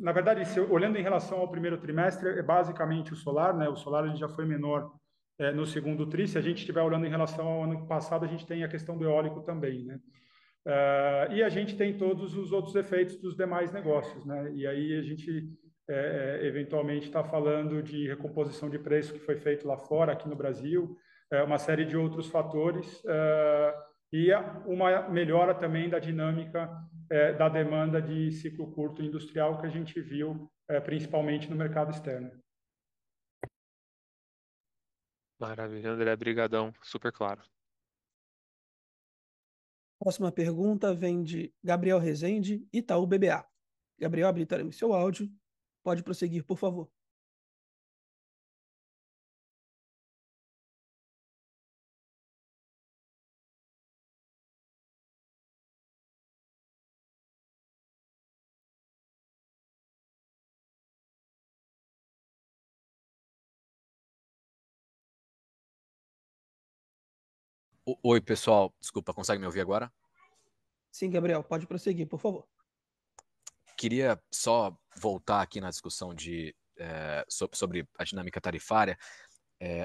na verdade, olhando em relação ao primeiro trimestre, é basicamente o solar, né? O solar ele já foi menor no segundo tri. Se a gente estiver olhando em relação ao ano passado, a gente tem a questão do eólico também, né? E a gente tem todos os outros efeitos dos demais negócios, né? E aí a gente eventualmente está falando de recomposição de preço que foi feito lá fora, aqui no Brasil, uma série de outros fatores, e uma melhora também da dinâmica da demanda de ciclo curto industrial que a gente viu principalmente no mercado externo. Maravilha, André, brigadão, super claro. Próxima pergunta vem de Gabriel Rezende, Itaú BBA. Gabriel, habilitaremos seu áudio. Pode prosseguir, por favor. Oi, pessoal. Desculpa, consegue me ouvir agora? Sim, Gabriel, pode prosseguir, por favor. Queria só voltar aqui na discussão sobre a dinâmica tarifária.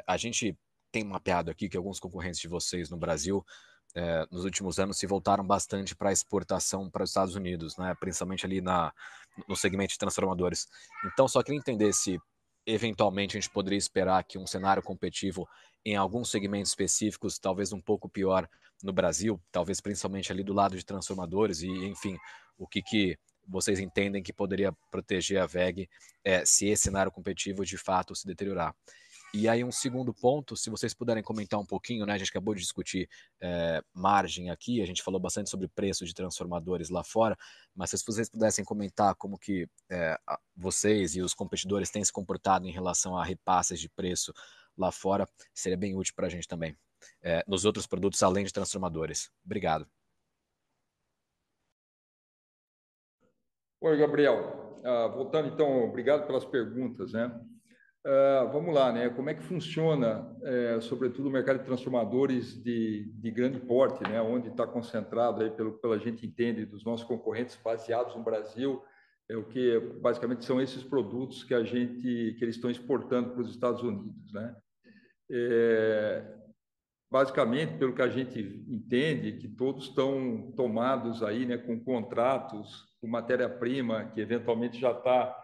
A gente tem mapeado aqui que alguns concorrentes de vocês no Brasil, nos últimos anos, se voltaram bastante para a exportação para os Estados Unidos, né? Principalmente ali no segmento de transformadores. Então, só queria entender se, eventualmente, a gente poderia esperar que um cenário competitivo em alguns segmentos específicos, talvez um pouco pior no Brasil, talvez principalmente ali do lado de transformadores e, enfim, o que vocês entendem que poderia proteger a WEG se esse cenário competitivo de fato se deteriorar. E aí um segundo ponto, se vocês puderem comentar um pouquinho, né? A gente acabou de discutir margem aqui, a gente falou bastante sobre preço de transformadores lá fora, mas se vocês pudessem comentar como que vocês e os competidores têm se comportado em relação a repasses de preço lá fora, seria bem útil para a gente também, nos outros produtos além de transformadores. Obrigado. Oi, Gabriel. Voltando então, obrigado pelas perguntas, né? Vamos lá, né? Como é que funciona, sobretudo, o mercado de transformadores de grande porte, né? Onde está concentrado, aí, pelo a gente entende, dos nossos concorrentes baseados no Brasil, o que basicamente são esses produtos que eles estão exportando para os Estados Unidos, né? Basicamente, pelo que a gente entende, que todos estão tomados aí, né, com contratos com matéria-prima que eventualmente já está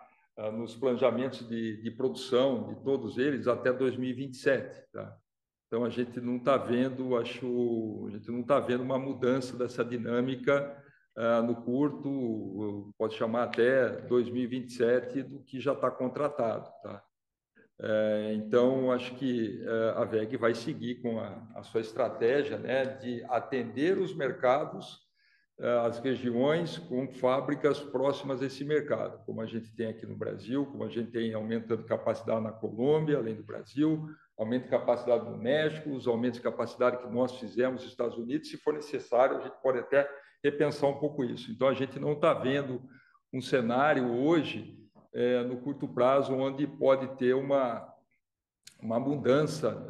nos planejamentos de produção de todos eles até 2027, tá? Então a gente não está vendo, a gente não está vendo uma mudança dessa dinâmica no curto, pode chamar até 2027 do que já está contratado, tá? Então, acho que a WEG vai seguir com a sua estratégia, né, de atender os mercados as regiões com fábricas próximas a esse mercado, como a gente tem aqui no Brasil, como a gente tem aumentando capacidade na Colômbia, além do Brasil, aumento de capacidade no México, os aumentos de capacidade que nós fizemos nos Estados Unidos, se for necessário, a gente pode até repensar um pouco isso. Então, a gente não está vendo um cenário hoje, no curto prazo, onde pode ter uma mudança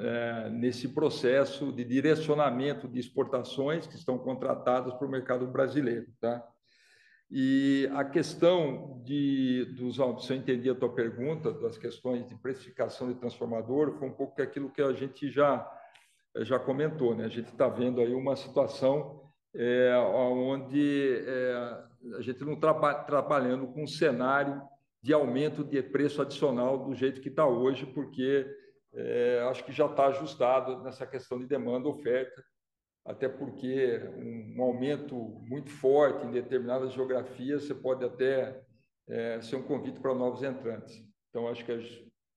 nesse processo de direcionamento de exportações que estão contratadas para o mercado brasileiro, tá? E a questão se eu entendi a tua pergunta, das questões de precificação de transformador, foi um pouco aquilo que a gente já comentou, né? A gente está vendo aí uma situação onde a gente não está trabalhando com um cenário de aumento de preço adicional do jeito que está hoje, porque acho que já está ajustado nessa questão de demanda e oferta, até porque um aumento muito forte em determinadas geografias você pode até ser um convite para novos entrantes. Então, acho que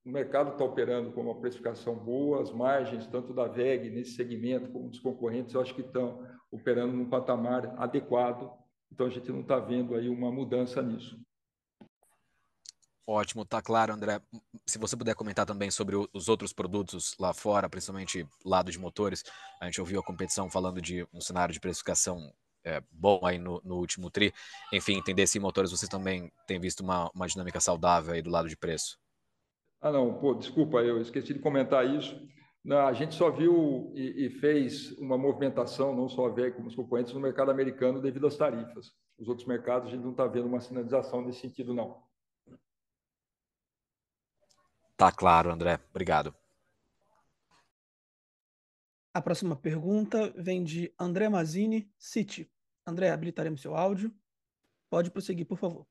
o mercado está operando com uma precificação boa, as margens, tanto da WEG nesse segmento como dos concorrentes, eu acho que estão operando num patamar adequado. Então, a gente não está vendo aí uma mudança nisso. Ótimo, tá claro, André. Se você puder comentar também sobre os outros produtos lá fora, principalmente lado de motores, a gente ouviu a competição falando de um cenário de precificação bom aí no último TRI. Enfim, entender se em motores você também tem visto uma dinâmica saudável aí do lado de preço. Não, desculpa, eu esqueci de comentar isso. Não, a gente só viu e fez uma movimentação, não só a WEG como os concorrentes, no mercado americano devido às tarifas. Os outros mercados a gente não está vendo uma sinalização nesse sentido, não. Tá claro, André. Obrigado. A próxima pergunta vem de André Mazzini, Citi. André, habilitaremos seu áudio. Pode prosseguir, por favor.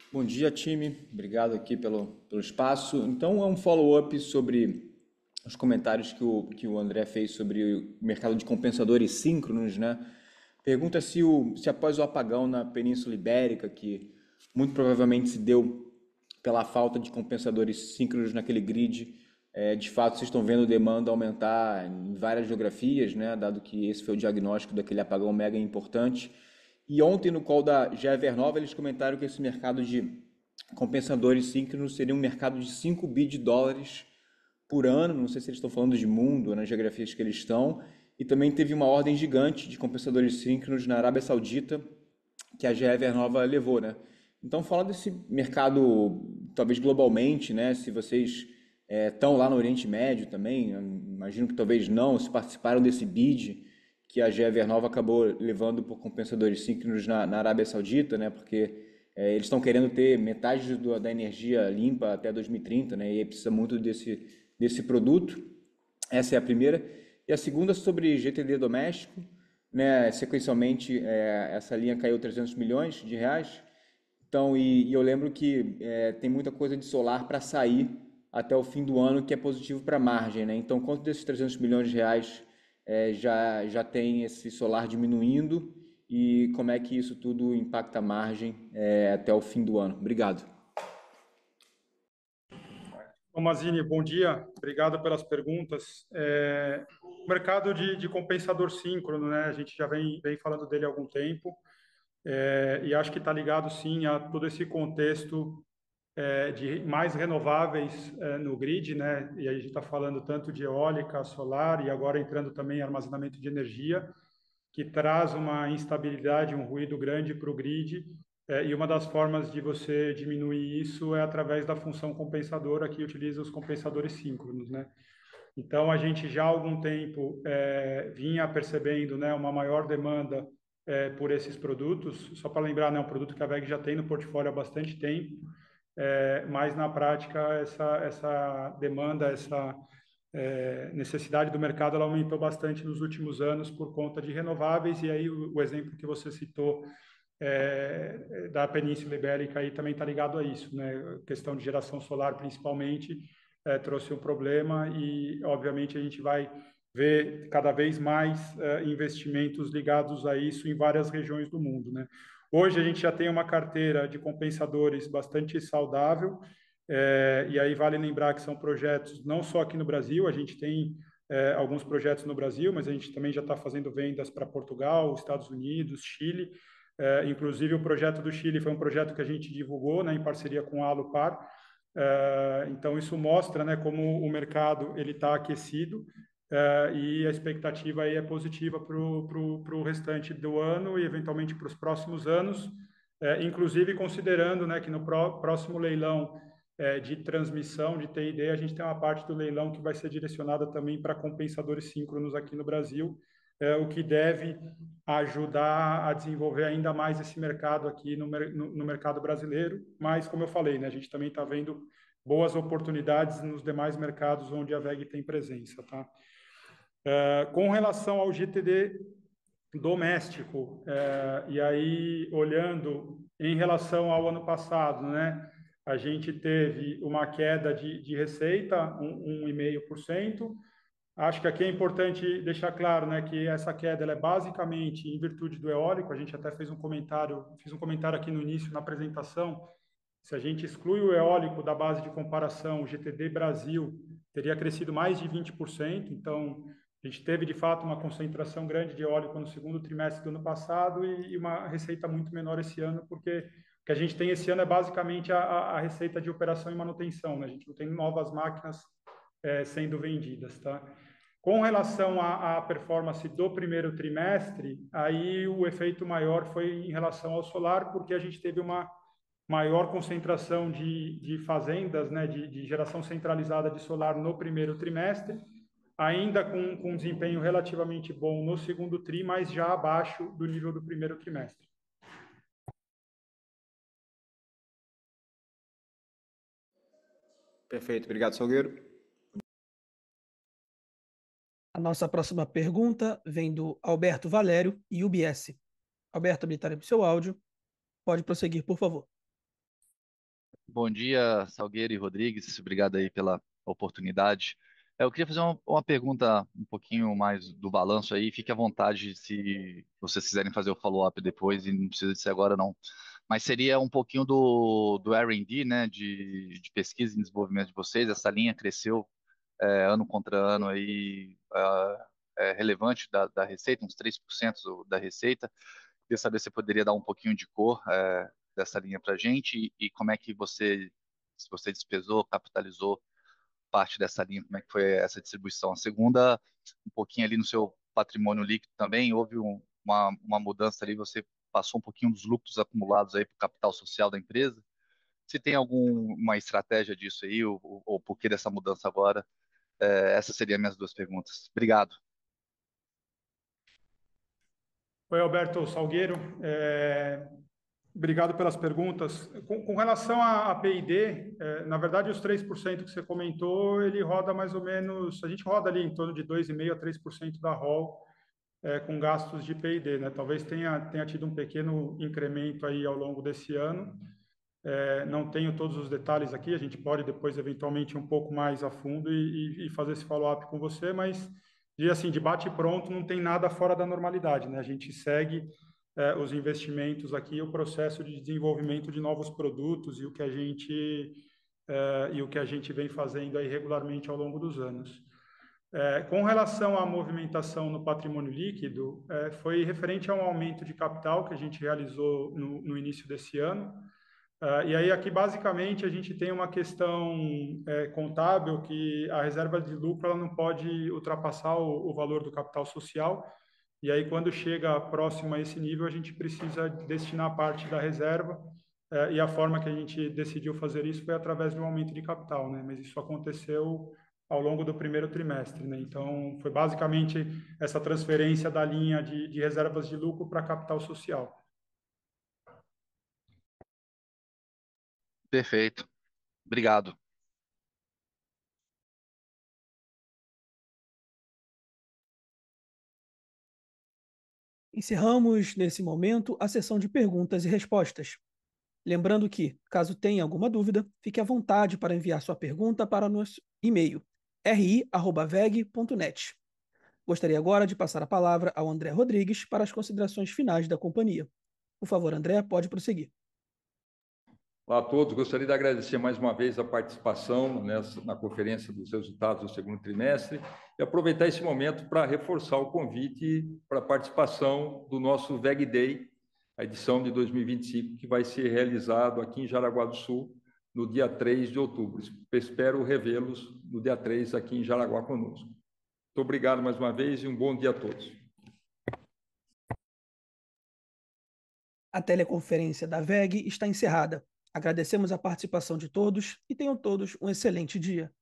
Bom dia, time. Obrigado aqui pelo espaço. Então, é um follow-up sobre os comentários que o André fez sobre o mercado de compensadores síncronos, né? Pergunta se após o apagão na Península Ibérica, que muito provavelmente se deu pela falta de compensadores síncronos naquele grid, de fato vocês estão vendo demanda aumentar em várias geografias, né? Dado que esse foi o diagnóstico daquele apagão mega importante. E ontem, no call da GE Vernova, eles comentaram que esse mercado de compensadores síncronos seria um mercado de 5 bi de dólares por ano. Não sei se eles estão falando de mundo ou nas geografias que eles estão. E também teve uma ordem gigante de compensadores síncronos na Arábia Saudita, que a GE Vernova levou, né? Então, falando desse mercado, talvez globalmente, né? Se vocês estão lá no Oriente Médio também, imagino que talvez não, se participaram desse bid que a GE Vernova acabou levando por compensadores síncronos na Arábia Saudita, né? Porque eles estão querendo ter metade da energia limpa até 2030, né? E aí precisa muito desse produto. Essa é a primeira. E a segunda sobre GTD doméstico, né? Sequencialmente, essa linha caiu 300 milhões de reais. Então, e eu lembro que tem muita coisa de solar para sair até o fim do ano, que é positivo para a margem, né? Então, quanto desses 300 milhões de reais já tem esse solar diminuindo e como é que isso tudo impacta a margem até o fim do ano? Obrigado. Mazzini, bom dia. Obrigado pelas perguntas. O mercado de compensador síncrono, né? A gente já vem falando dele há algum tempo e acho que está ligado, sim, a todo esse contexto de mais renováveis no grid, né? E aí a gente está falando tanto de eólica, solar e agora entrando também em armazenamento de energia, que traz uma instabilidade, um ruído grande para o grid. E uma das formas de você diminuir isso é através da função compensadora, que utiliza os compensadores síncronos, né? Então, a gente já há algum tempo vinha percebendo, né, uma maior demanda por esses produtos. Só para lembrar, né, um produto que a WEG já tem no portfólio há bastante tempo, mas na prática essa demanda, essa necessidade do mercado, ela aumentou bastante nos últimos anos por conta de renováveis. E aí o exemplo que você citou da Península Ibérica aí também está ligado a isso, né? A questão de geração solar, principalmente, trouxe um problema e, obviamente, a gente vai ver cada vez mais investimentos ligados a isso em várias regiões do mundo, né? Hoje a gente já tem uma carteira de compensadores bastante saudável, e aí vale lembrar que são projetos não só aqui no Brasil, a gente tem alguns projetos no Brasil, mas a gente também já está fazendo vendas para Portugal, Estados Unidos, Chile. Inclusive, o projeto do Chile foi um projeto que a gente divulgou, né, em parceria com a Alupar. Então, isso mostra, né, como o mercado está aquecido, e a expectativa aí é positiva para o restante do ano e, eventualmente, para os próximos anos, inclusive considerando, né, que no próximo leilão de transmissão de TID, a gente tem uma parte do leilão que vai ser direcionada também para compensadores síncronos aqui no Brasil, o que deve ajudar a desenvolver ainda mais esse mercado aqui no mercado brasileiro. Mas, como eu falei, né, a gente também está vendo boas oportunidades nos demais mercados onde a WEG tem presença. Tá? Com relação ao GTD doméstico, e aí olhando em relação ao ano passado, né, a gente teve uma queda de receita, 1,5%. Acho que aqui é importante deixar claro, né, que essa queda ela é basicamente em virtude do eólico. A gente até fiz um comentário aqui no início, na apresentação. Se a gente exclui o eólico da base de comparação, o GTD Brasil teria crescido mais de 20%. Então, a gente teve, de fato, uma concentração grande de eólico no segundo trimestre do ano passado e uma receita muito menor esse ano, porque o que a gente tem esse ano é basicamente a receita de operação e manutenção, né? A gente não tem novas máquinas sendo vendidas, tá? Com relação à performance do primeiro trimestre, aí o efeito maior foi em relação ao solar, porque a gente teve uma maior concentração de fazendas, né, de geração centralizada de solar no primeiro trimestre, ainda com um desempenho relativamente bom no segundo tri, mas já abaixo do nível do primeiro trimestre. Perfeito, obrigado, Salgueiro. A nossa próxima pergunta vem do Alberto Valério, UBS. Alberto, habilitaremos seu áudio. Pode prosseguir, por favor. Bom dia, Salgueiro e Rodrigues. Obrigado aí pela oportunidade. Eu queria fazer uma pergunta um pouquinho mais do balanço aí. Fique à vontade se vocês quiserem fazer o follow-up depois, e não precisa de ser agora não. Mas seria um pouquinho do R&D, né, de pesquisa e desenvolvimento de vocês. Essa linha cresceu ano contra ano aí, relevante da receita, uns 3% da receita. Queria saber se você poderia dar um pouquinho de cor dessa linha para a gente e como é que se você despesou, capitalizou parte dessa linha, como é que foi essa distribuição. A segunda, um pouquinho ali no seu patrimônio líquido também, houve uma mudança ali, você passou um pouquinho dos lucros acumulados aí para o capital social da empresa. Se tem alguma estratégia disso aí, ou por que dessa mudança agora? Essas seriam as minhas duas perguntas. Obrigado. Oi, Alberto Salgueiro. Obrigado pelas perguntas. Com relação à P&D, na verdade, os 3% que você comentou, ele roda mais ou menos, a gente roda ali em torno de 2,5% a 3% da ROL com gastos de P&D, né? Talvez tenha tido um pequeno incremento aí ao longo desse ano. Não tenho todos os detalhes aqui, a gente pode depois, eventualmente, um pouco mais a fundo e fazer esse follow-up com você, mas, assim, de bate-pronto, não tem nada fora da normalidade, né? A gente segue os investimentos aqui, o processo de desenvolvimento de novos produtos e o que a gente vem fazendo aí regularmente ao longo dos anos. Com relação à movimentação no patrimônio líquido, foi referente a um aumento de capital que a gente realizou no início desse ano. E aí aqui, basicamente, a gente tem uma questão contábil que a reserva de lucro ela não pode ultrapassar o valor do capital social. E aí, quando chega próximo a esse nível, a gente precisa destinar parte da reserva. E a forma que a gente decidiu fazer isso foi através de um aumento de capital, né? Mas isso aconteceu ao longo do primeiro trimestre, né? Então, foi basicamente essa transferência da linha de reservas de lucro para capital social. Perfeito. Obrigado. Encerramos, nesse momento, a sessão de perguntas e respostas. Lembrando que, caso tenha alguma dúvida, fique à vontade para enviar sua pergunta para o nosso e-mail, ri@veg.net. Gostaria agora de passar a palavra ao André Rodrigues para as considerações finais da companhia. Por favor, André, pode prosseguir. Olá a todos, gostaria de agradecer mais uma vez a participação na conferência dos resultados do segundo trimestre e aproveitar esse momento para reforçar o convite para a participação do nosso VEG Day, a edição de 2025, que vai ser realizado aqui em Jaraguá do Sul, no dia 3 de outubro. Espero revê-los no dia 3 aqui em Jaraguá conosco. Muito obrigado mais uma vez e um bom dia a todos. A teleconferência da VEG está encerrada. Agradecemos a participação de todos e tenham todos um excelente dia.